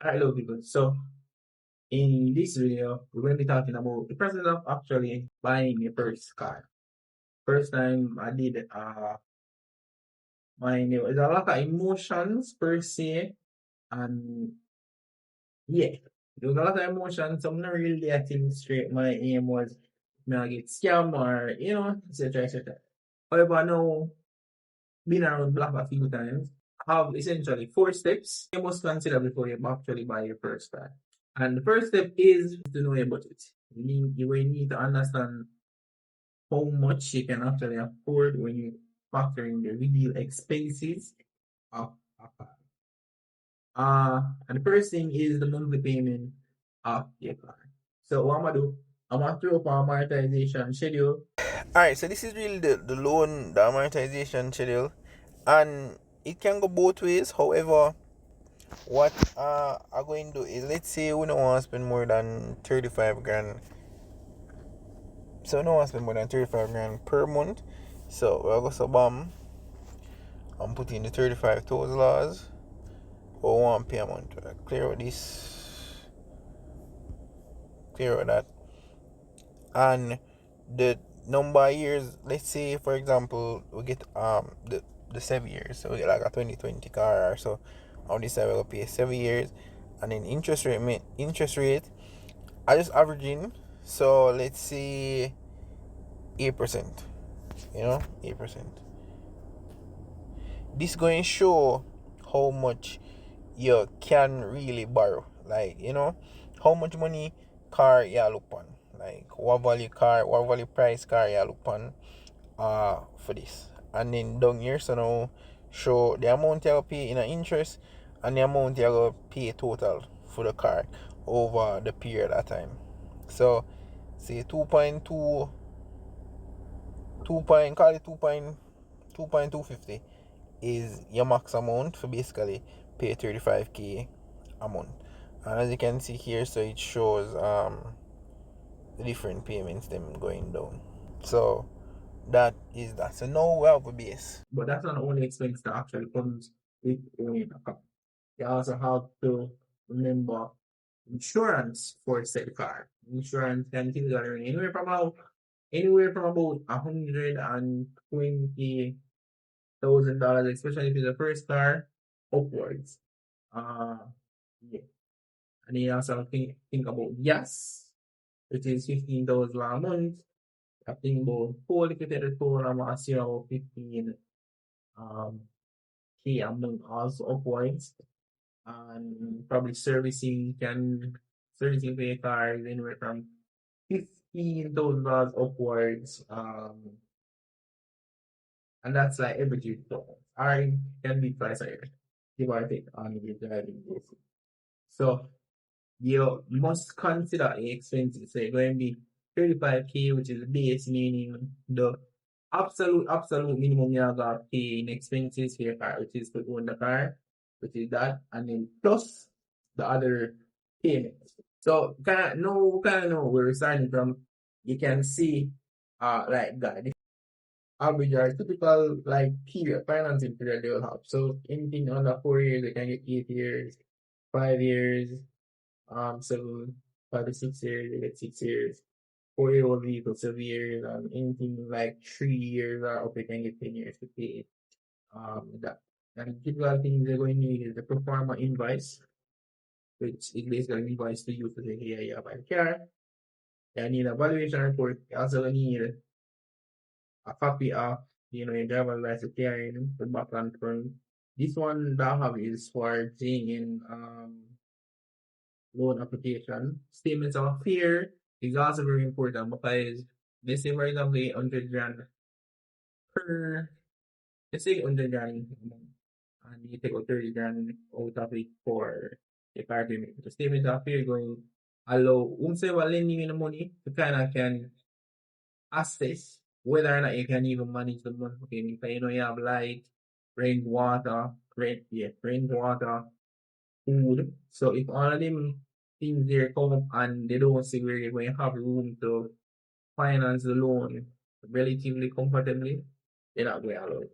Alright, hello people. So in this video, we're going to be talking about the process of actually buying your first car. First time I did mine, there was a lot of emotions per se, and yeah, there was a lot of emotions. So I'm not really getting straight. My aim was not get scammed or etc. etc. However, now been around block a few times, have essentially four steps you must consider before you actually buy your first car. And the first step is to know your budget. You will need to understand how much you can actually afford when you factor in the real expenses of a car. And the first thing is the monthly payment of your car. So what I'm gonna do, I'm gonna throw up an amortization schedule. Alright, so this is really the loan, the amortization schedule, and it can go both ways. However, what I'm going to do is, let's say we don't want to spend more than 35 grand. So we don't want to spend more than 35 grand per month. So we'll go so bam, I'm putting the 35,000 laws or one pay a month. Clear out this, clear out that, and the number of years. Let's say for example we get the 7 years, so we get like a 2020 car or so. On this side we'll pay 7 years, and then interest rate I just averaging. So let's say 8%, 8%. This going to show how much you can really borrow, like how much money car you look on, like what value price car you look on for this. And then down here, so now show the amount you'll pay in an interest and the amount you'll pay total for the car over the period of time. So say 2.2, call it 2.250 is your max amount for basically pay 35k a month. And as you can see here, so it shows the different payments them going down. So that is that. So now we have a base. But that's not the only expense that actually comes with owning a car. You also have to remember insurance for said car. Insurance can typically run anywhere from about $120,000, especially if it's a first car, upwards. Uh yeah. And you also think about gas, which is 15,000 a month. I think about toll, if you take the toll, I'm assuming about 15 um K a month also upwards. And probably servicing for your car is anywhere from $15,000 upwards. And that's like every 3 months. I can be twice a year, give or take on the driving basis. So you must consider the expenses. So you're going to be 35K, which is the base, meaning the absolute minimum you have to pay in expenses for your car, which is to own the car, which is that, and then plus the other payments. So kind of know where we're starting from. You can see like that average or typical like period financing period they will have. So anything under 4 years, they can get 8 years, 5 years, 7, 5 to 6 years, they get 6 years. 4 year old vehicle, 7 years, and anything like 3 years or up, they can get 10 years to pay. That and typical things they're going to need is the pro forma invoice, which is basically an invoice to you to say, hey, you buy a car. You need a valuation report. You also need a copy of your driver's license carrying the back and front. This one that I have is for doing in loan application. Statements of fear is also very important because let's say for example 800 grand per let's say 800 grand and you take out 30 grand out of it for the car payment. The statement of fear going allow whomsoever lending you the money to kind of can assess whether or not you can even manage the monthly payment. Because you have light, rent, water, food. So if all of them things there come up and they don't see where you're going to have room to finance the loan relatively comfortably, they're not going to allow it.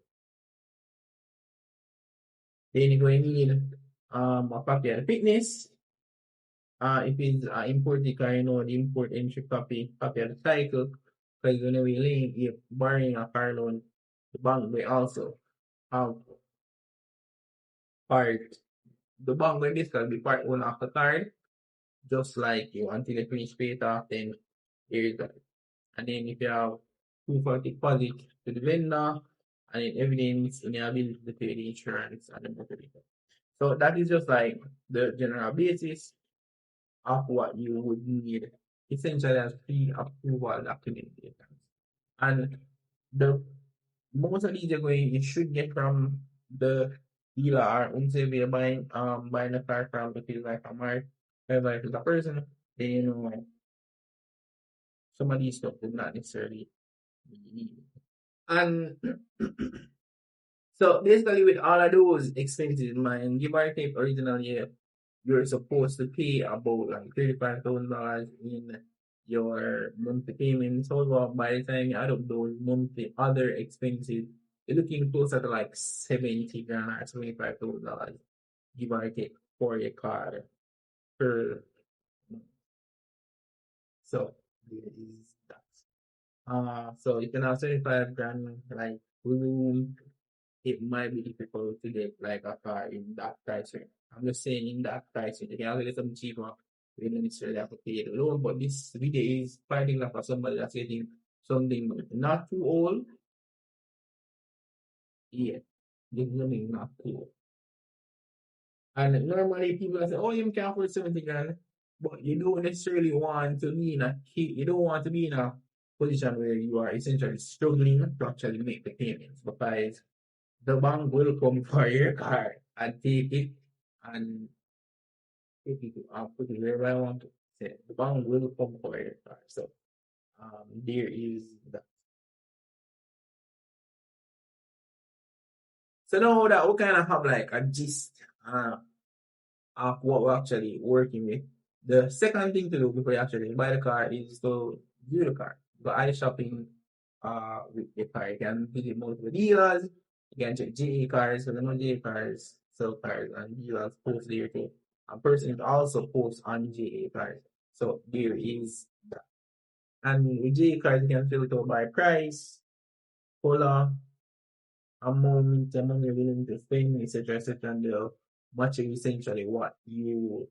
Then you're going to need a copy of the fitness. If it's import the car, the import entry copy of the title. Because when you're borrowing a car loan, the bank may also have part, the bank may basically be part owner of the card, just like you until you finish pay it off, then there's that. And then if you have proof of deposit to the vendor, and then evidence in your ability to pay the insurance and the motor vehicle. So that is just like the general basis of what you would need essentially as pre-approval documentation. And the most of these you're going, you should get from the dealer, or say if you're buying a car from, if it's like a mark, if it's a person, then some of these stuff would not necessarily be needed. And so basically with all of those expenses in mind, give or take originally you're supposed to pay about like $35,000 in your monthly payments. However, by the time you add up those monthly other expenses, you're looking closer to like 70 grand or $75,000, give or take, for your car per month. So there is that. So you can have 75 grand like room. It might be difficult to get like a car in that price range. I'm just saying in that price range. You can get something cheaper. You don't necessarily have to pay the loan, but this video is finding that for somebody that's getting something not too old. Yeah, this is something not too old. And normally people say, "Oh, you can afford 70 grand," but you don't necessarily want to be in you don't want to be in a position where you are essentially struggling to actually make the payments, because the bank will come for your car and take it and take it and put it wherever I want to say. The bank will come for your car. So there is that. So now that we kind of have like a gist of what we're actually working with. The second thing to do before you actually buy the car is to view the car. Go eye shopping with the car. You can visit multiple dealers, you can check GA cars, so the non GA cars, sell cars, and dealers post there too. A person also posts on GA cars. So there is that. And with GA cars, you can filter by price, color, amount, amount you're willing to spend, etc. etc. And they'll match essentially what you.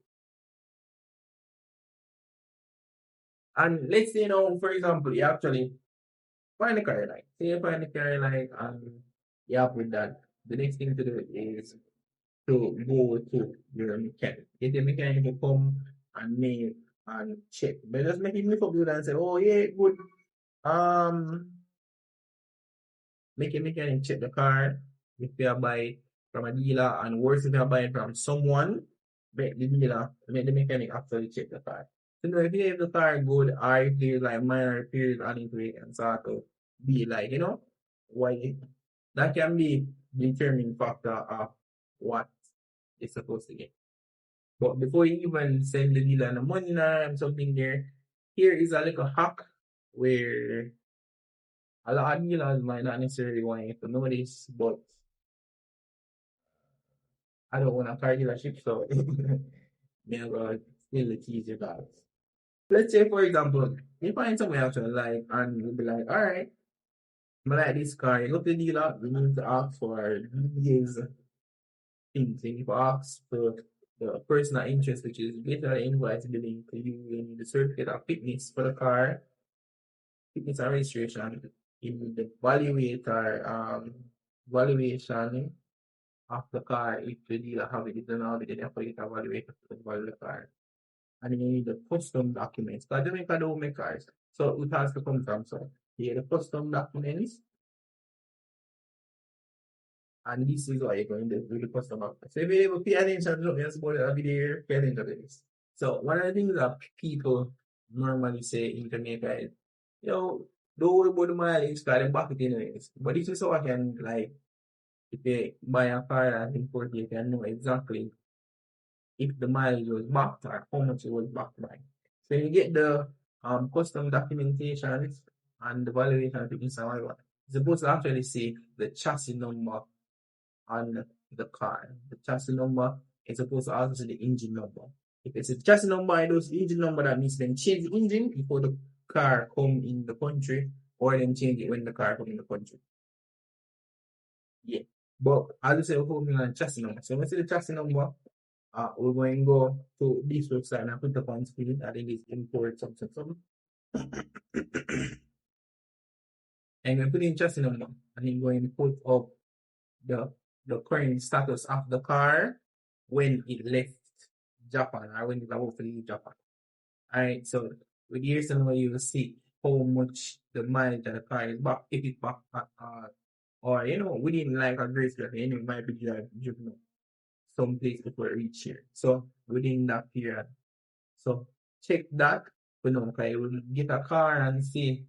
And let's say for example, you actually find the car like. Say you find the car like and you have with that. The next thing to do is to go to your mechanic. Get the mechanic to come and make and check. But just make him look up and say, "Oh yeah, good. Um Make a mechanic check the car if you buy from a dealer, and worse if you buy it from someone, make the mechanic actually check the car. So now if you have the car good, or if there's like minor repairs on it and sort of be like, why that can be the determining factor of what it's supposed to get. But before you even send the dealer the money or something there, here is a little hack where a lot of dealers might not necessarily want you to know this, but I don't want a car dealership, so me I go still tease you guys. Let's say, for example, you find somewhere actually like, and you'll be like, all right, I like this car. You go to the dealer, you need to ask for these things. You need to ask for the personal interest, which is basically invoice billing to you. You need the certificate of fitness for the car, fitness and registration. You need the valuation of the car if the dealer have it done already, then for you to evaluate the value of the car. And then you need the custom documents. Because Jamaica don't make cars. So it has to come from so here the custom documents, and this is what you're going to do the custom documents. So if you're able to pay attention to this about the video, pay attention to this. So one of the things that people normally say in Jamaica is, don't worry about the mileage, because they back it anyways. But this is how I can like if you buy a car and import it, you can know exactly if the mileage was backed or how much it was backed by. So you get the custom documentations and the valuation of the inside one. It's supposed to actually say the chassis number on the car. The chassis number it's supposed to also see the engine number. If it's a chassis number and those engine number, that means then change the engine before the car come in the country, or then change it when the car come in the country. Yeah. But as I say, we're focusing on chassis number. So when we see the chassis number, we're going to go to this website and put up on screen. I think it's import something. And we put in chassis number, and then going to put up the current status of the car when it left Japan, or when it's about to leave Japan. Alright, so with years number you will see how much the mileage of the car is back, if it's back, or within like a grace period, it might be driven some place before it reach here. So within that period. So check that, okay, we'll get a car and see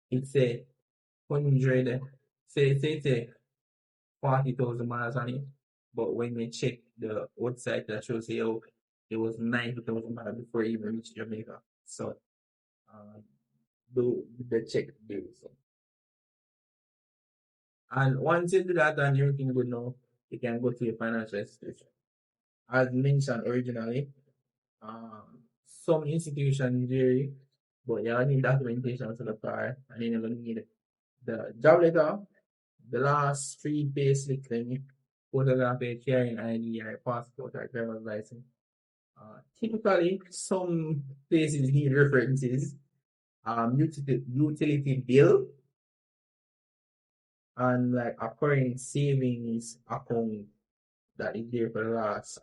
it's a 100, say 40,000 miles on it. But when we check the website, that shows you it was 90,000 miles before it even reached Jamaica. So do the check there. So. And once you do that and everything good now, you can go to your financial institution. As mentioned originally, some institutions vary, but you need documentation for the car, and then you're going to need the job letter, the last 3 payslips, photograph a carrying ID or passport or driver's license. Typically, some places need references, utility bill, and like a current savings account that is there for the last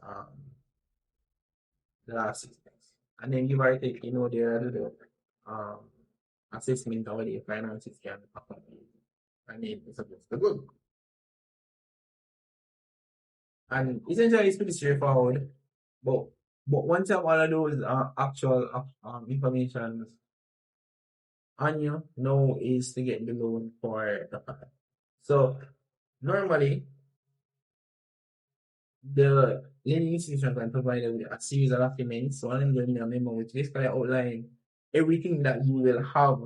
6 months. And then give or take, there are the assessment of the finances can accompany. And then it's supposed to go. And essentially it's pretty straightforward. But once you have all of those actual information on you, now is to get the loan for the car. So normally the lending institution can provide you with a series of documents. So one of them going a memo which basically outline everything that you will have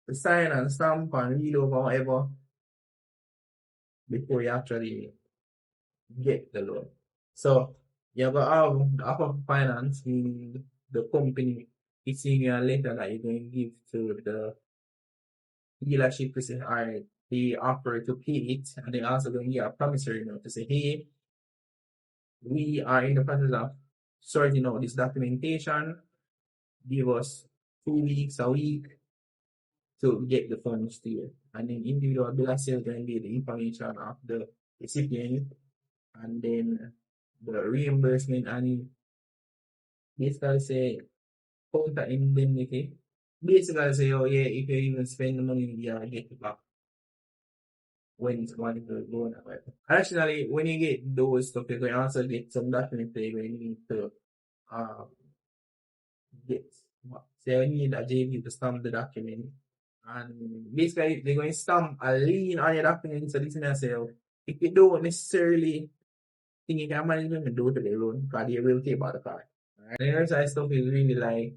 to sign and stamp and read over whatever before you actually get the loan. So you're gonna have the upper finance, meaning the company issuing you a letter that you're going to give to the dealership to say, all right, they offer to pay it, and they're also going to give a promissory note to say, hey, we are in the process of sorting out this documentation. Give us 2 weeks, a week to get the funds to you. And then individual bill of sale going to be the information of the recipient, and then the reimbursement, and basically say counter indemnity. Basically say, oh yeah, if you even spend the money, you get it back when it's money to go on. Additionally, when you get those stuff, you're going to also get some documents that you're going to need to get. So you need a JV to stamp the document. And basically, they're going to stamp a lien on your document. So this is myself. If you don't necessarily think you can manage them, do it to their loan, because they will take about the car. And the other side stuff is really like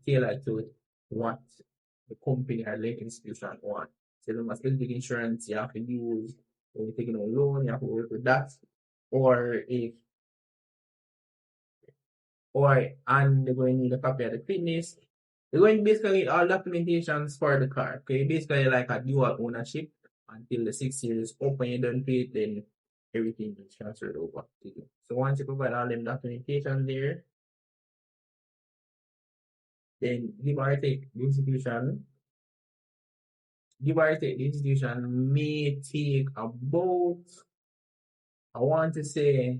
tailored to what the company or lending institution want. So the specific insurance you have to use when you're taking a loan, you have to work with that. And they're going to need a copy of the fitness. They're going to basically need all documentations for the car. Okay, basically like a dual ownership until the 6 years up. When you don't pay it, then everything is transferred over to you. So once you provide all them documentation there, then give or take the institution may take about, I want to say,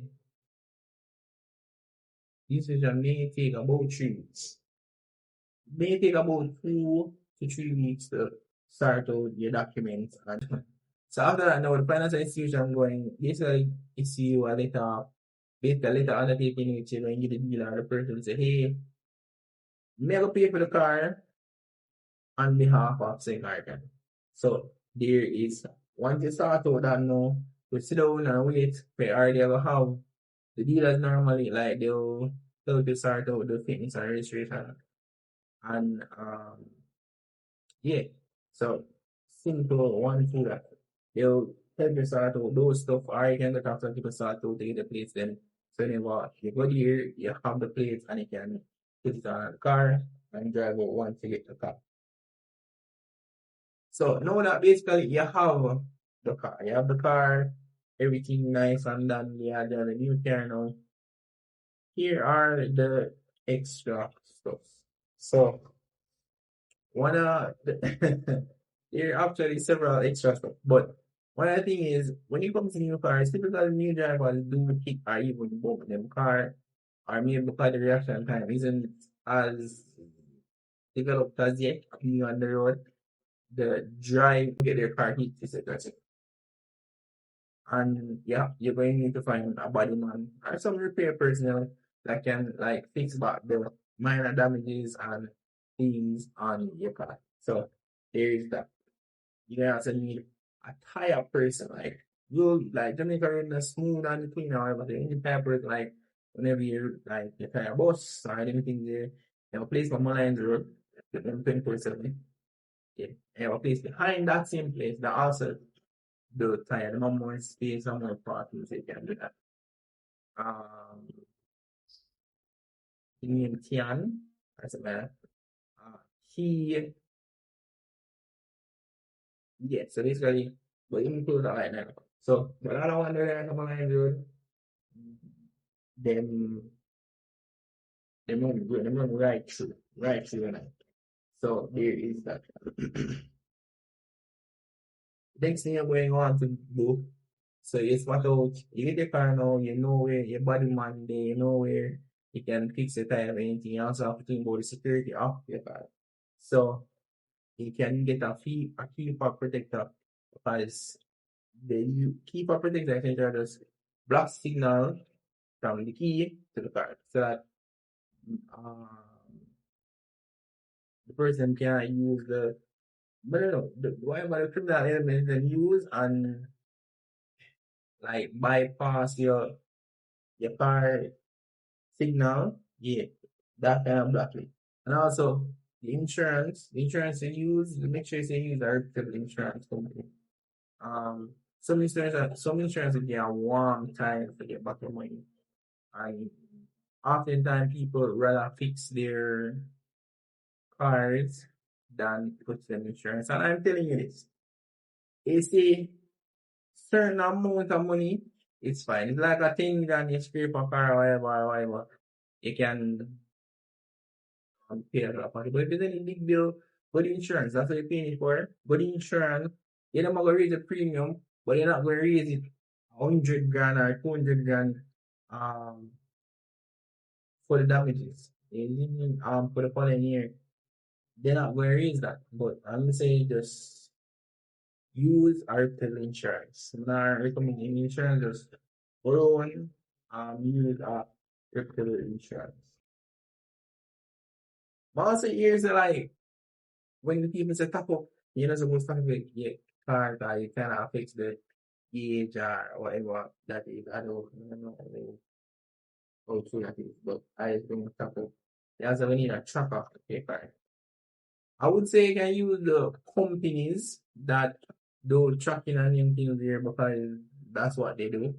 the institution may take about 3 weeks. May take about 2 to 3 weeks to start out your documents. And so after that, now the financial institution going basically issue you a letter, undertaking which you're going to give the dealer or the person say, hey, may I go pay for the car on behalf of say American. So there is, once you start out that now, you sit down and wait for already will have the dealers normally like they'll tell you start out the fitness and registration. And yeah. So simple one thing that they'll help you sort out those stuff, or you can get off some people sort out to get the plates then. So whenever you go there, you have the plates and you can put it on the car and drive out once you get the car. So now that basically you have the car, everything nice and done, you have the new car now. Here are the extra stuff. So one of the there are actually several extra stuff, but one of the thing is when it comes to new cars, typically new drivers do kick or even bump them car, or maybe because the reaction time isn't as developed as yet being on the road. The drive get their car hit is a that's it. And yeah, you're going to need to find a body man or some repair personnel that can like fix back the minor damages and things on your car. So there is that. You also need a tire person, like you like Jamaica running a smooth and clean or whatever. Any tire person like whenever you like your tire bus or anything there, you have a place on Malines Road, get them 24/7. Yeah. You have a place behind that same place that also the tire, the more space and more parking, so you can do that. His name Tian, that's a man. He yeah, so basically but him close that right now. So the other one there on Malines Road, them them run right through the night. So there is that. Next thing you're going on to do, so you spot out, you get your car now, you know where your body man there, you know where you can fix the tire or anything. You also have to think about the security of your car. So you can get a keeper protector because the keeper protector essentially just block signal from the key to the car so that um, the person can use the but no, whatever the criminal element can use and like bypass your car signal, yeah, that kind of block it. And also the insurance you use, make sure you use a reputable insurance company. Um, some insurance will get a warm time to get back your money. And oftentimes people rather fix their cars than put them insurance. And I'm telling you this. It's a certain amount of money, it's fine. It's like a thing that you scrape a car or whatever. You can pay a lot of money. But if it's any big bill, go the insurance. That's what you're paying it for. Go the insurance. You're not going to raise the premium, but you're not going to raise it 100 grand or 200 grand um, for the damages. For the following year. They're not going to raise that. But I'm going to say just use article insurance. I'm not recommending insurance, just borrow one, use article insurance. But also here's like when the people say top up, you're not supposed to have your car that it kind of affects the age or whatever that is. I don't know how true that is, but I just don't top up. You also need a tracker to pay car. I would say you can use the companies that do tracking and them things there because that's what they do.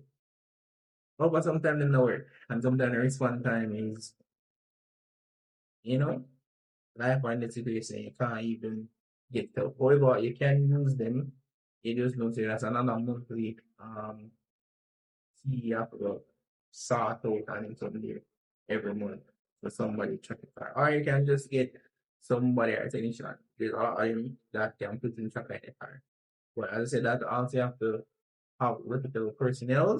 Oh, but sometimes they don't work. And sometimes the response time is, you know, life or in the situation you can't even get to. However, you can use them. You just know say that's another monthly fee you have to sort out and something there every month for somebody check it out. Or you can just get somebody or technician that can put in track like the car. But as I said, that also you have to have reputable personnel.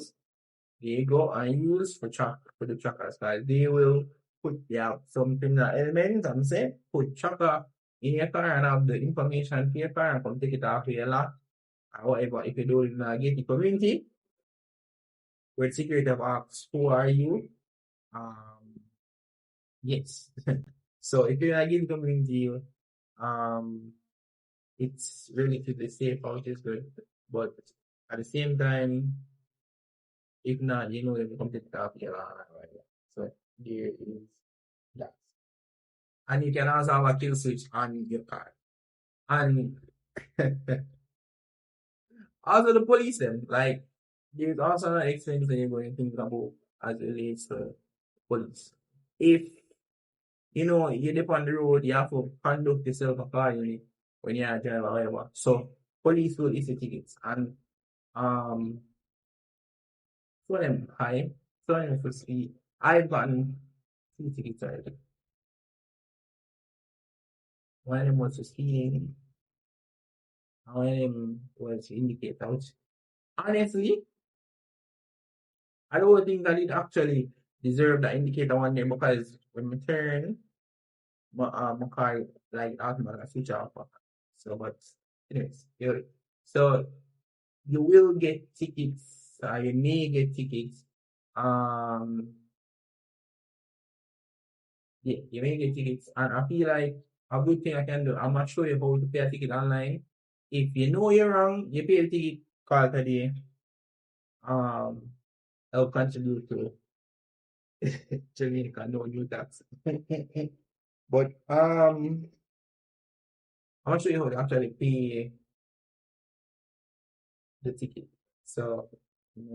They go and use for the trackers because they will put something that element and say put tracker in your car and have the information for your car and come take it off your lot or whatever. If you do it in a gated community where security have asked who are you, yes. So if you're in a gated community, um it's relatively safe out is good. But at the same time, if not, you know they will come take it off your lot or whatever. So there is that. And you can also have a kill switch on your car. And Also the police them, like there's also an expense that you're going to think about as it relates to police. If you know you dip on the road, you have to conduct yourself accordingly when you're a driver or whatever. So police will issue tickets and um some of them high, some of them for speed. I've gotten 2 tickets already. One of them was for speeding, and one of them was to indicate out. Honestly, I don't think that it actually deserved the indicator one day because when we turn, my car like automatically switch off. So, but anyways, so you will get tickets. You may get tickets. Um, yeah, you may get tickets, and I feel like a good thing I can do. I'm not sure you how to pay a ticket online. If you know you're wrong, you pay the ticket. Call today. Um, I'll contribute to Jamaica no new tax. But I'm not sure how to actually pay the ticket. So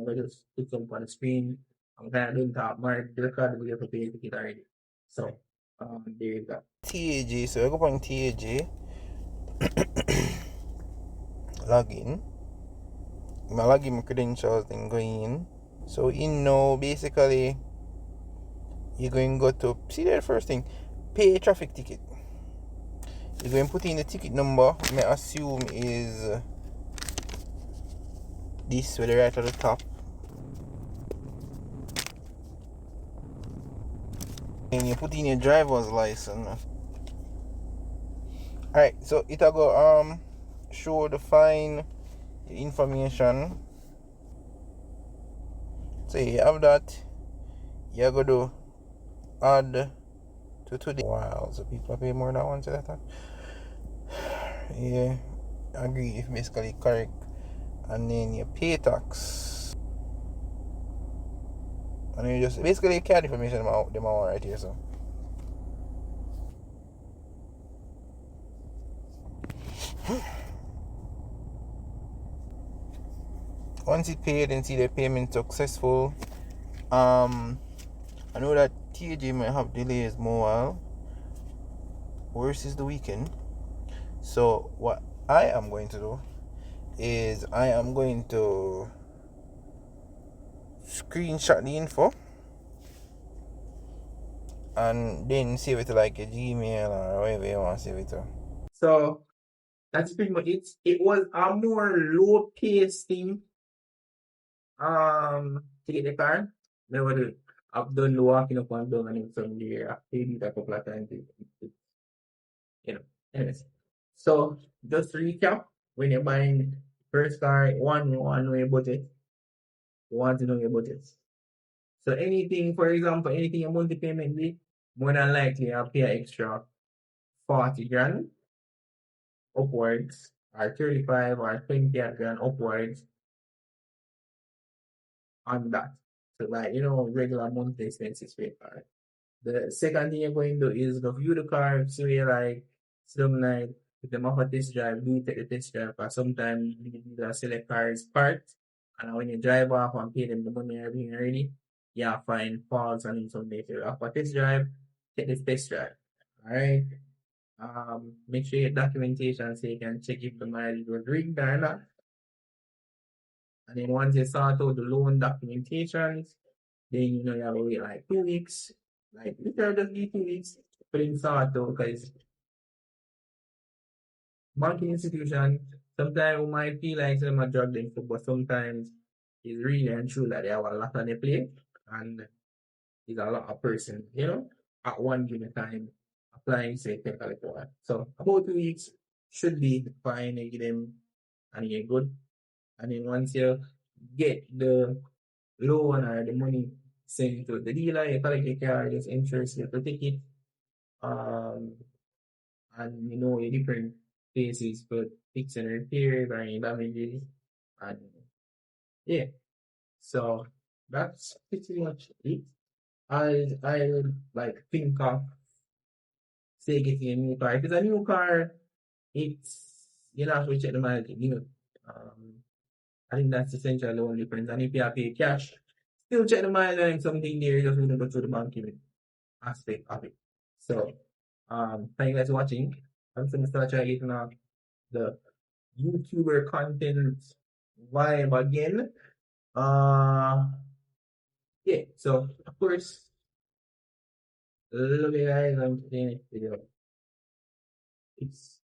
I just put some on the screen. I'm kind of doing that. My credit card will have to pay the ticket already. So there you go. TAG, so I go on TAG, log in. I log in my credentials, then go in. So in now, basically, you're going to go to, see the first thing, pay a traffic ticket. You're going to put in the ticket number, I assume is this, with the right at the top. And you put in your driver's license. Alright, so it'll go show the fine information. So you have that. You're going to add to today. Wow, so people pay more than once at a time. Yeah, I agree if basically correct. And then you pay tax. And then you just basically card information them out right here. So once it paid and see the payment successful, I know that TJ might have delays more while. Worse is the weekend. So what I am going to do is I am going to screenshot the info and then save it to like a Gmail or whatever you want to save it to. So that's pretty much it. It was a more low paced thing to get the car. Never I've done the walking up and down and then from there I've paid it a couple of times. You know. Anyways. So just to recap, when you're buying first car, one you want to know your budget. You want to know your budget. So anything, for example, anything your monthly payment be, more than likely I'll pay an extra 40 grand upwards, or 35 or 20 grand upwards on that. So like, regular monthly expenses for your car. The second thing you're going to do is review the car, so you're like, some like, if them offer test drive, do take the test drive, because sometimes you need to select cars part, and when you drive off and pay them the money and everything already, you find faults and information. If you offer test drive, take this test drive. Alright. Make sure your documentation so you can check if the mileage was rigged or not. And then once you sort out the loan documentations, then you have to wait like 2 weeks. Like literally just be 2 weeks for them sort out because banking institution sometimes we might feel like some are drug them but sometimes it's really and true that they have a lot on their plate and it's a lot of person, at one given time applying say technically for that. So about 2 weeks should be fine, you get them and you're good. And then once you get the loan or the money sent to the dealer, you collect the car, just interest you to take it. Um, and your different places for fix and repairs or any damages. And yeah, so that's pretty much it. I would like think of say getting a new car. If it's a new car, it's you have to check the mileage, I think that's essentially the only difference. And if you have pay cash, still check the mile and something there, you just want to go through the banking aspect of it. So, thank you guys for watching. I'm going to start trying getting the YouTuber content vibe again. Yeah, so of course, love you guys. I'm seeing next video. Peace.